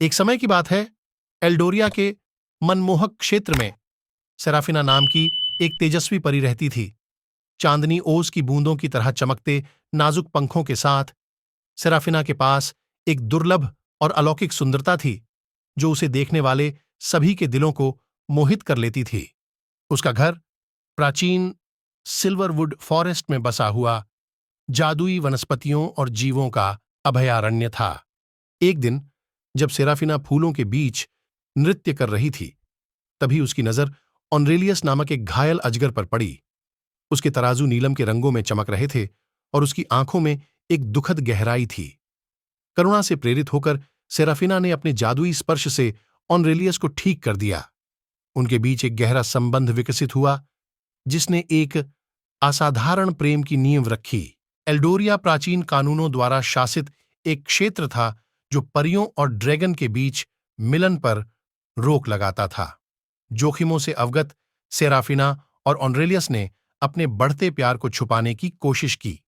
एक समय की बात है, एल्डोरिया के मनमोहक क्षेत्र में सेराफिना नाम की एक तेजस्वी परी रहती थी। चांदनी ओस की बूंदों की तरह चमकते नाजुक पंखों के साथ सेराफिना के पास एक दुर्लभ और अलौकिक सुंदरता थी, जो उसे देखने वाले सभी के दिलों को मोहित कर लेती थी। उसका घर प्राचीन सिल्वरवुड फॉरेस्ट में बसा हुआ जादुई वनस्पतियों और जीवों का अभयारण्य था। एक दिन जब सेराफिना फूलों के बीच नृत्य कर रही थी, तभी उसकी नजर ऑनरेलियस नामक एक घायल अजगर पर पड़ी। उसके तराजू नीलम के रंगों में चमक रहे थे और उसकी आंखों में एक दुखद गहराई थी। करुणा से प्रेरित होकर सेराफिना ने अपने जादुई स्पर्श से ऑनरेलियस को ठीक कर दिया। उनके बीच एक गहरा संबंध विकसित हुआ, जिसने एक असाधारण प्रेम की नींव रखी। एल्डोरिया प्राचीन कानूनों द्वारा शासित एक क्षेत्र था, जो परियों और ड्रैगन के बीच मिलन पर रोक लगाता था। जोखिमों से अवगत सेराफिना और ऑनरेलियस ने अपने बढ़ते प्यार को छुपाने की कोशिश की।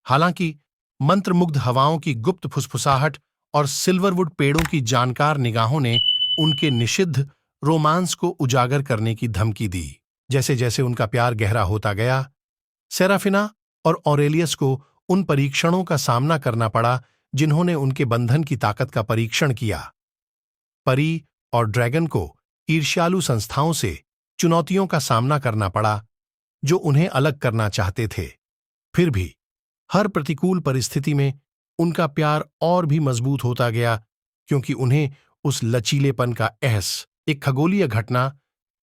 हालांकि मंत्रमुग्ध हवाओं की गुप्त फुसफुसाहट और सिल्वरवुड पेड़ों की जानकार निगाहों ने उनके निषिद्ध रोमांस को उजागर करने की धमकी दी। जैसे जैसे उनका प्यार गहरा होता गया, सेराफिना और ऑरेलियस को उन परीक्षणों का सामना करना पड़ा जिन्होंने उनके बंधन की ताकत का परीक्षण किया। परी और ड्रैगन को ईर्ष्यालु संस्थाओं से चुनौतियों का सामना करना पड़ा, जो उन्हें अलग करना चाहते थे। फिर भी हर प्रतिकूल परिस्थिति में उनका प्यार और भी मजबूत होता गया, क्योंकि उन्हें उस लचीलेपन का एहसास एक खगोलीय घटना,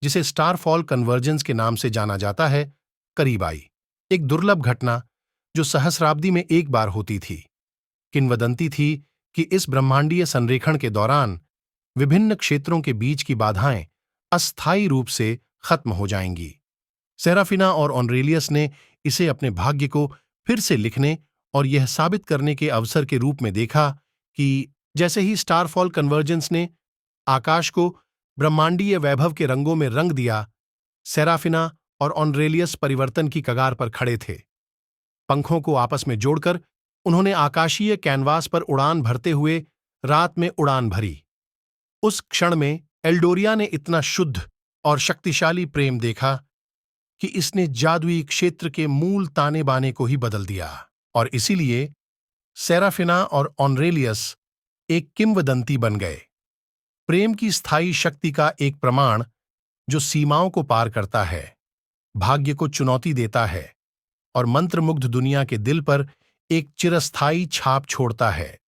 जिसे स्टारफॉल कन्वर्जेंस के नाम से जाना जाता है, करीब आई। एक दुर्लभ घटना जो सहस्राब्दी में एक बार होती थी। किंवदंती थी कि इस ब्रह्मांडीय संरेखण के दौरान विभिन्न क्षेत्रों के बीच की बाधाएं अस्थायी रूप से खत्म हो जाएंगी। सेराफिना और ऑनरेलियस ने इसे अपने भाग्य को फिर से लिखने और यह साबित करने के अवसर के रूप में देखा कि जैसे ही स्टारफॉल कन्वर्जेंस ने आकाश को ब्रह्मांडीय वैभव के रंगों में रंग दिया, सेराफिना और ऑनरेलियस परिवर्तन की कगार पर खड़े थे। पंखों को आपस में जोड़कर उन्होंने आकाशीय कैनवास पर उड़ान भरते हुए रात में उड़ान भरी। उस क्षण में एल्डोरिया ने इतना शुद्ध और शक्तिशाली प्रेम देखा कि इसने जादुई क्षेत्र के मूल ताने बाने को ही बदल दिया। और इसीलिए सेराफिना और ऑनरेलियस एक किंवदंती बन गए, प्रेम की स्थायी शक्ति का एक प्रमाण जो सीमाओं को पार करता है, भाग्य को चुनौती देता है और मंत्रमुग्ध दुनिया के दिल पर एक चिरस्थायी छाप छोड़ता है।